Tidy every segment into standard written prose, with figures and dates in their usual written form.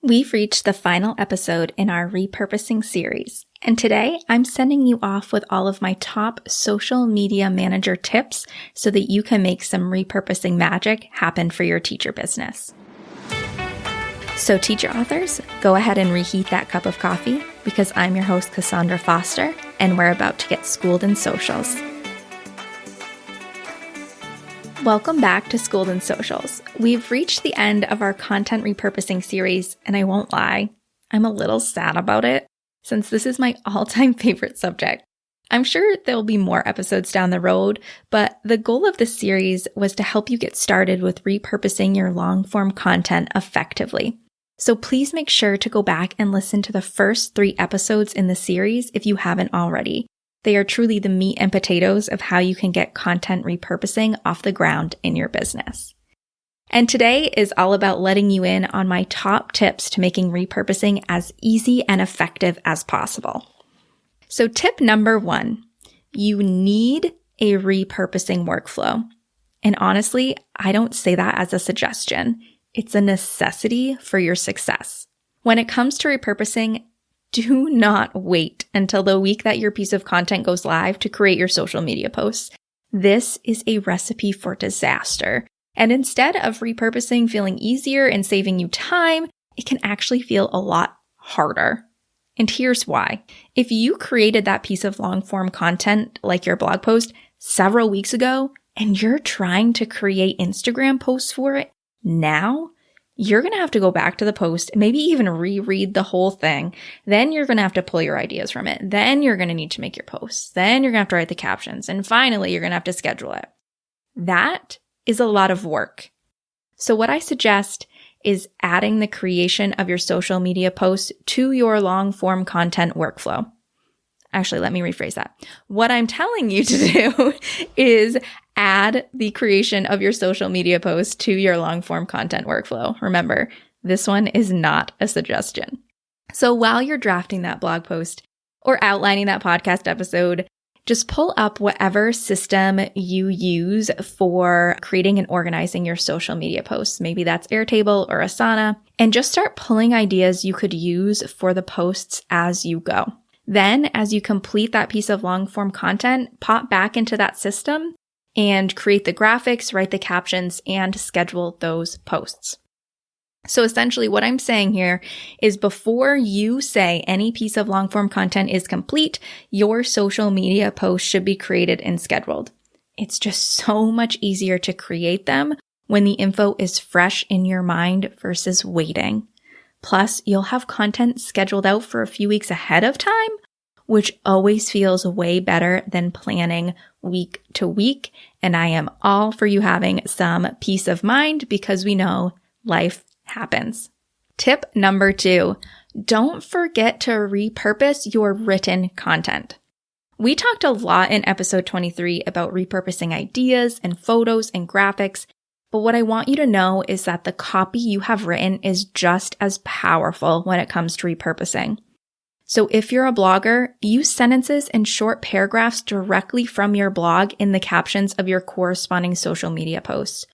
We've reached the final episode in our Repurposing series, and today I'm sending you off with all of my top social media manager tips so that you can make some repurposing magic happen for your teacher business. So teacher authors, go ahead and reheat that cup of coffee because I'm your host, Cassandra Foster, and we're about to get schooled in socials. Welcome back to Schooled in Socials. We've reached the end of our content repurposing series, and I won't lie, I'm a little sad about it since this is my all-time favorite subject. I'm sure there'll be more episodes down the road, but the goal of this series was to help you get started with repurposing your long-form content effectively. So please make sure to go back and listen to the first 3 episodes in the series if you haven't already. They are truly the meat and potatoes of how you can get content repurposing off the ground in your business. And today is all about letting you in on my top tips to making repurposing as easy and effective as possible. So tip number 1, you need a repurposing workflow. And honestly, I don't say that as a suggestion. It's a necessity for your success. When it comes to repurposing, do not wait until the week that your piece of content goes live to create your social media posts. This is a recipe for disaster. And instead of repurposing feeling easier and saving you time, it can actually feel a lot harder. And here's why. If you created that piece of long-form content, like your blog post, several weeks ago, and you're trying to create Instagram posts for it now, you're going to have to go back to the post, maybe even reread the whole thing. Then you're going to have to pull your ideas from it. Then you're going to need to make your posts. Then you're going to have to write the captions. And finally, you're going to have to schedule it. That is a lot of work. So what I suggest is adding the creation of your social media posts to your long-form content workflow. Actually, let me rephrase that. What I'm telling you to do is add the creation of your social media posts to your long-form content workflow. Remember, this one is not a suggestion. So while you're drafting that blog post or outlining that podcast episode, just pull up whatever system you use for creating and organizing your social media posts. Maybe that's Airtable or Asana, and just start pulling ideas you could use for the posts as you go. Then, as you complete that piece of long-form content, pop back into that system and create the graphics, write the captions, and schedule those posts. So essentially what I'm saying here is before you say any piece of long-form content is complete, your social media post should be created and scheduled. It's just so much easier to create them when the info is fresh in your mind versus waiting. Plus, you'll have content scheduled out for a few weeks ahead of time, which always feels way better than planning week to week. And I am all for you having some peace of mind because we know life happens. Tip number 2, don't forget to repurpose your written content. We talked a lot in episode 23 about repurposing ideas and photos and graphics, but what I want you to know is that the copy you have written is just as powerful when it comes to repurposing. So if you're a blogger, use sentences and short paragraphs directly from your blog in the captions of your corresponding social media posts.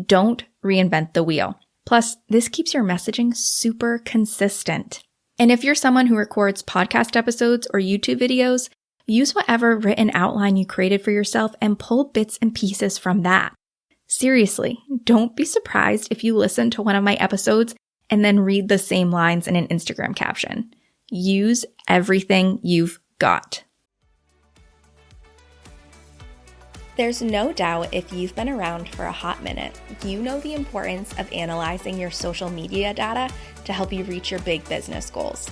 Don't reinvent the wheel. Plus, this keeps your messaging super consistent. And if you're someone who records podcast episodes or YouTube videos, use whatever written outline you created for yourself and pull bits and pieces from that. Seriously, don't be surprised if you listen to one of my episodes and then read the same lines in an Instagram caption. Use everything you've got. There's no doubt if you've been around for a hot minute, you know the importance of analyzing your social media data to help you reach your big business goals.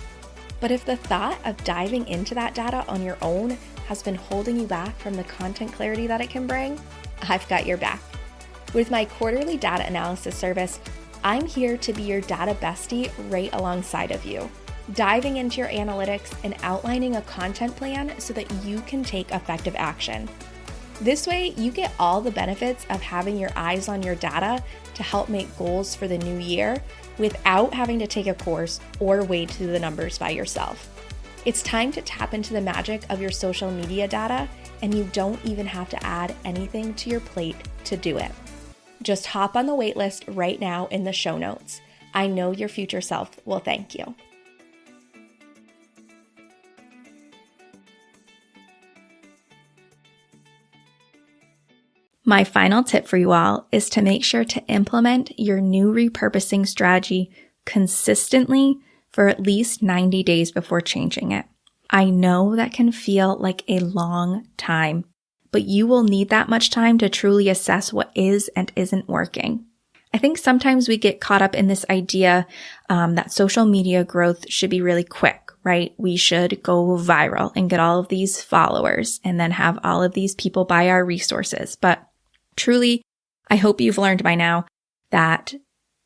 But if the thought of diving into that data on your own has been holding you back from the content clarity that it can bring, I've got your back. With my quarterly data analysis service, I'm here to be your data bestie right alongside of you, diving into your analytics and outlining a content plan so that you can take effective action. This way, you get all the benefits of having your eyes on your data to help make goals for the new year without having to take a course or wade through the numbers by yourself. It's time to tap into the magic of your social media data, and you don't even have to add anything to your plate to do it. Just hop on the waitlist right now in the show notes. I know your future self will thank you. My final tip for you all is to make sure to implement your new repurposing strategy consistently for at least 90 days before changing it. I know that can feel like a long time, but you will need that much time to truly assess what is and isn't working. I think sometimes we get caught up in this idea that social media growth should be really quick, right? We should go viral and get all of these followers and then have all of these people buy our resources. But truly, I hope you've learned by now that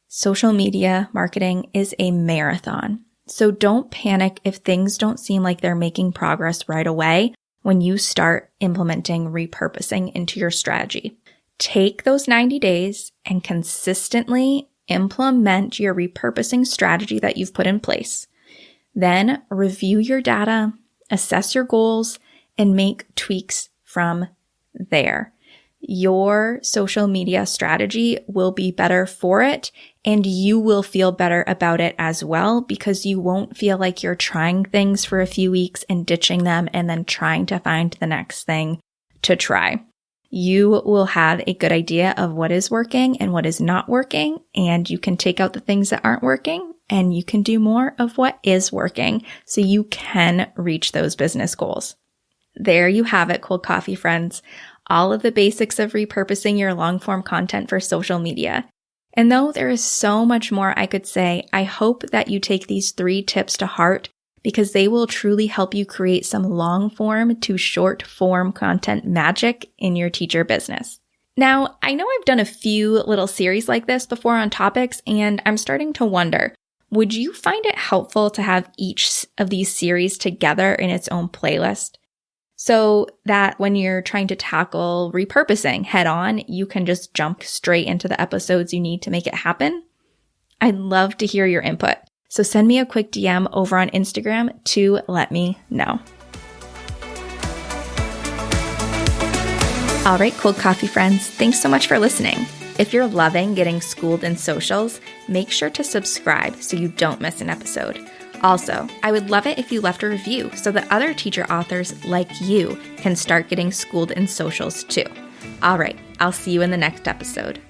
social media marketing is a marathon. So don't panic if things don't seem like they're making progress right away when you start implementing repurposing into your strategy. Take those 90 days and consistently implement your repurposing strategy that you've put in place. Then review your data, assess your goals, and make tweaks from there. Your social media strategy will be better for it, and you will feel better about it as well because you won't feel like you're trying things for a few weeks and ditching them and then trying to find the next thing to try. You will have a good idea of what is working and what is not working, and you can take out the things that aren't working and you can do more of what is working so you can reach those business goals. There you have it, cold coffee friends. All of the basics of repurposing your long-form content for social media. And though there is so much more I could say, I hope that you take these 3 tips to heart because they will truly help you create some long-form to short-form content magic in your teacher business. Now, I know I've done a few little series like this before on topics, and I'm starting to wonder, would you find it helpful to have each of these series together in its own playlist? So that when you're trying to tackle repurposing head on, you can just jump straight into the episodes you need to make it happen? I'd love to hear your input. So send me a quick DM over on Instagram to let me know. All right, cold coffee friends, thanks so much for listening. If you're loving getting schooled in socials, make sure to subscribe so you don't miss an episode. Also, I would love it if you left a review so that other teacher authors like you can start getting schooled in socials too. All right, I'll see you in the next episode.